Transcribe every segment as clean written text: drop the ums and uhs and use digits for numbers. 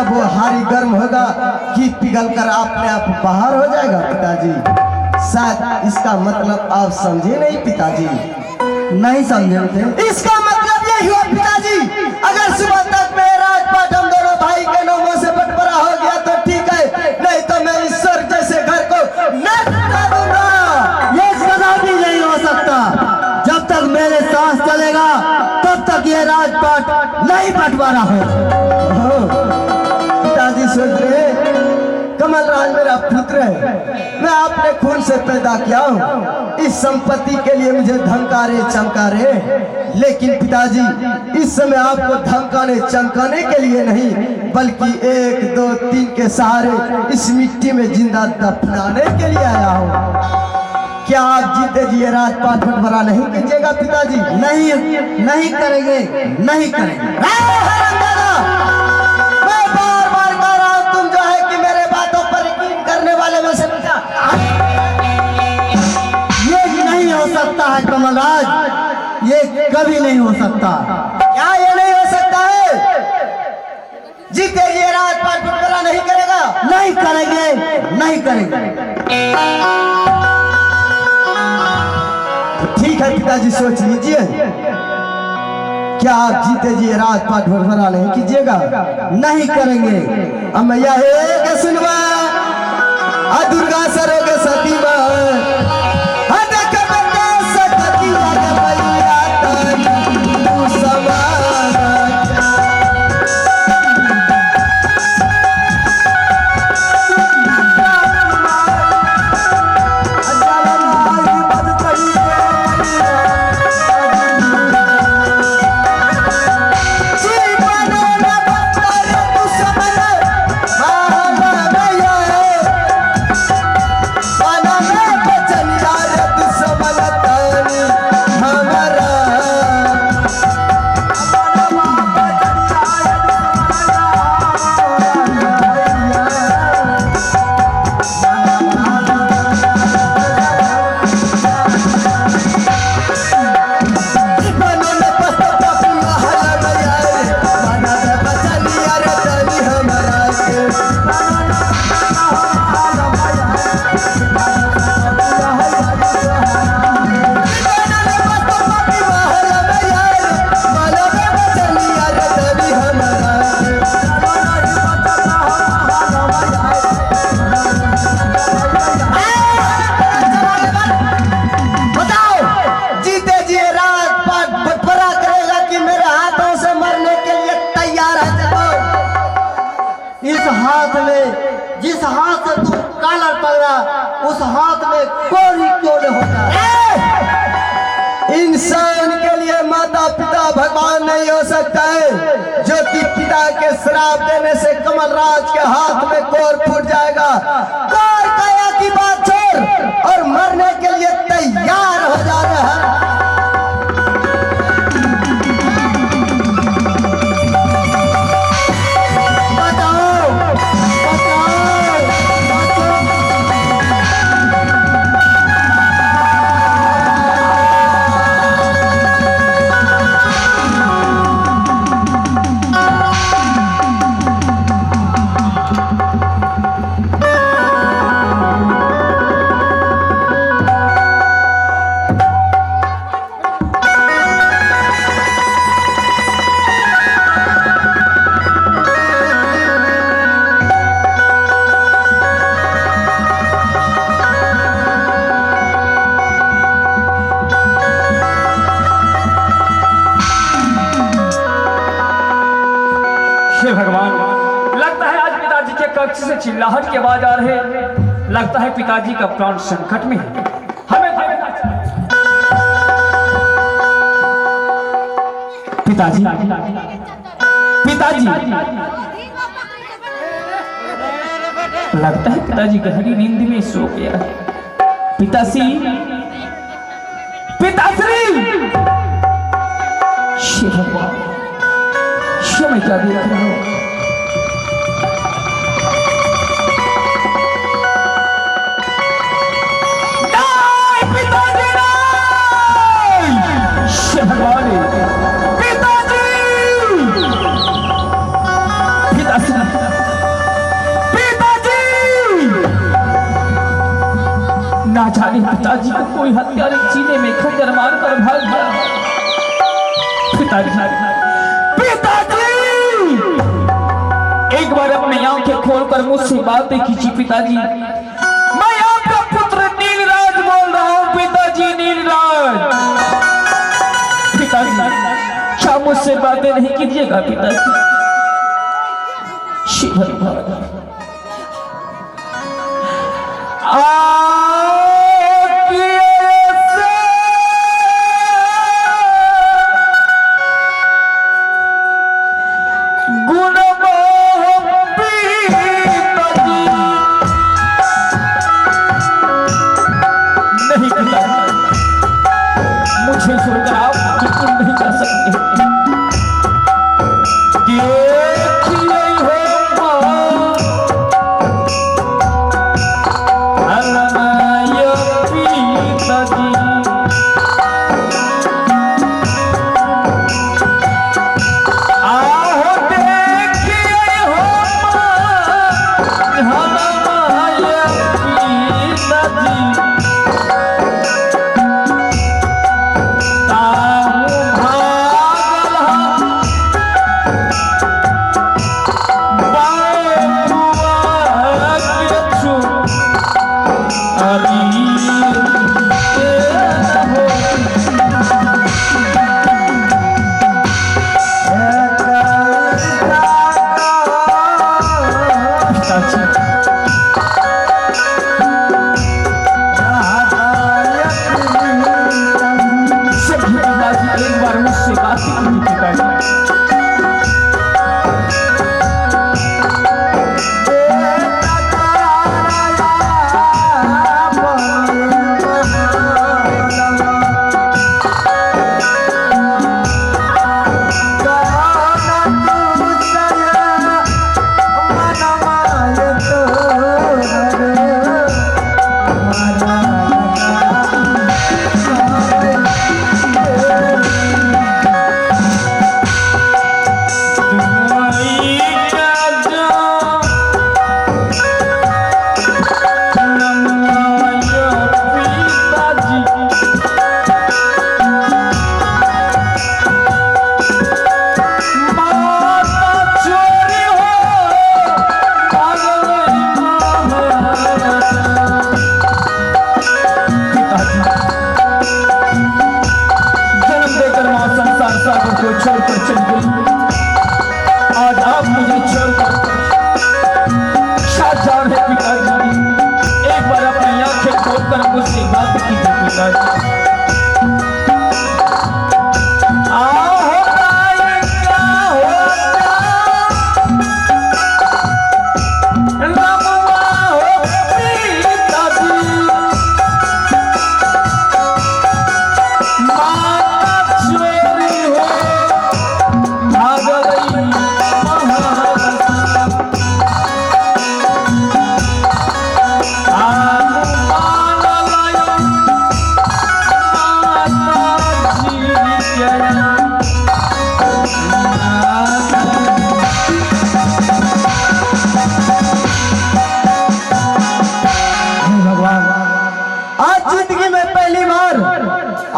जब वो हारी गर्म होगा घी पिघल कर अपने आप बाहर हो जाएगा पिताजी। शायद इसका मतलब आप समझे नहीं पिताजी। नहीं समझे थे। इसका मतलब यही हुआ पिताजी, अगर सुबह तक में राजपाट हम दोनों भाई के नामों से बंटवारा हो गया तो ठीक है, नहीं तो मैं इस स्वर्ग जैसे घर को नष्ट कर दूंगा। ये कदापि नहीं हो सकता। जब तक मेरे सांस चलेगा तब तक ये राजपाट नहीं बंटवारा हो। पिताजी सोच रहे कमल राज मेरा पुत्र है, मैं अपने खून से पैदा किया हूँ, इस संपत्ति के लिए मुझे धमकारे चमकारे, लेकिन पिताजी इस समय आपको धमकाने चमकाने के लिए नहीं बल्कि 1 2 3 के सहारे इस मिट्टी में जिंदा दफनाने के लिए आया हूँ। क्या आप जीते जी ये राजपाट बंटवारा नहीं कीजिएगा पिताजी? नहीं, नहीं करेंगे, नहीं करेंगे। मैं बार बार कह रहा हूँ, तुम जो है कि मेरे बातों पर यकीन करने वाले में से बेटा। ये नहीं हो सकता है कमलराज, ये कभी नहीं हो सकता। क्या ये नहीं हो सकता है? जीते जी राजपाट बंटवारा नहीं करेगा? नहीं करेंगे, नहीं करेंगे। ठीक है पिताजी, सोच लीजिए, क्या आप जीते जी राजपाट बंटवारा नहीं कीजिएगा? नहीं करेंगे। अब मैं यह सुनवा दुर्गा सरोगे सती जिस हाथ से तू कालर पकड़ा उस हाथ में कोरी क्यों न होता। इंसान के लिए माता पिता भगवान नहीं हो सकता है, जो कि पिता के श्राप देने से कमलराज के हाथ में कोर फूट जाएगा। कोर काया की बात छोड़ और मरने के लिए तैयार हो जा रहा है। भगवान, लगता है आज पिताजी के कक्ष से चिल्लाहट की आवाज आ रही है। लगता है पिताजी का प्राण संकट में है। हमें पिताजी, पिताजी, लगता है पिताजी गहरी नींद में सो गया है। पिताश्री, पिताश्री, शिव भगवान, मैं क्या देख रहा हूं? पिताजी, भगवान, पिताजी, पिताजी, ना जाने पिताजी को कोई हत्यारे सीने में खंजर मारकर भाग गया। पिताजी पिताजी एक बार अपनी आंखें खोलकर मुझसे बातें कीजिए पिताजी। मैं आपका पुत्र नीलराज बोल रहा हूँ पिताजी, नीलराज। पिताजी क्या मुझसे बातें नहीं कीजिएगा पिताजी? शिवर भाग मुझे छोड़कर आप बिल्कुल नहीं जा सकते।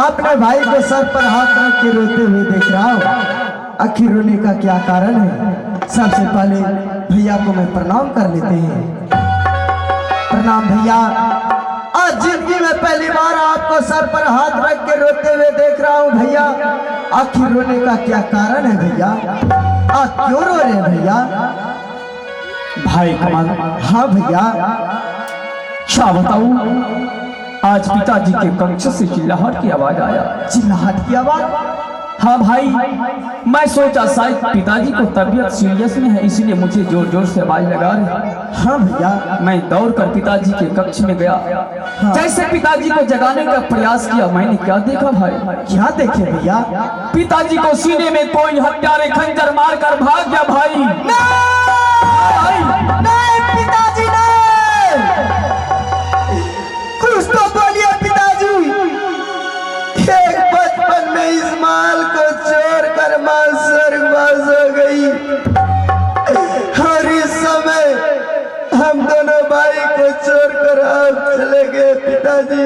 अपने भाई के सर पर हाथ रख के रोते हुए देख रहा हूँ। आखिर रोने का क्या कारण है? सबसे पहले भैया को मैं प्रणाम कर लेते हैं। प्रणाम भैया। आज जिंदगी में पहली बार आपको सर पर हाथ रख के रोते हुए देख रहा हूँ भैया। आखिर रोने का क्या कारण है भैया? आप क्यों रो रहे हैं भैया? भाई कमाल। हाँ भैया। क्या बताऊं, आज पिताजी के कक्ष से चिल्लाहट की आवाज आया। चिल्लाहट की आवाज? हाँ भाई, मैं सोचा शायद पिताजी को तबीयत सीरियस में है, इसलिए मुझे जोर जोर से आवाज लगा रहे। हाँ भैया। मैं दौड़कर पिताजी के कक्ष में गया। हाँ। जैसे पिताजी को जगाने का प्रयास किया, मैंने क्या देखा भाई? क्या देखे भैया? पिताजी को सीने में कोई हत्यारे खंजर मारकर भाग गया भाई। नहीं पिताजी नहीं, कुछ तो बोलिए पिताजी। एक बचपन में इस माल को चोर कर माल स्वर्गवास हो गई और इस समय हम दोनों भाई को छोड़ कर आप चले गए पिता। पिताजी,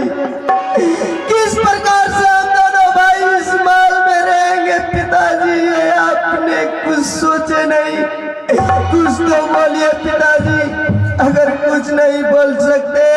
किस प्रकार से हम दोनों भाई इस माल में रहेंगे पिताजी, ये आपने कुछ सोचे नहीं? कुछ तो बोलिए पिताजी। अगर कुछ नहीं बोल सकते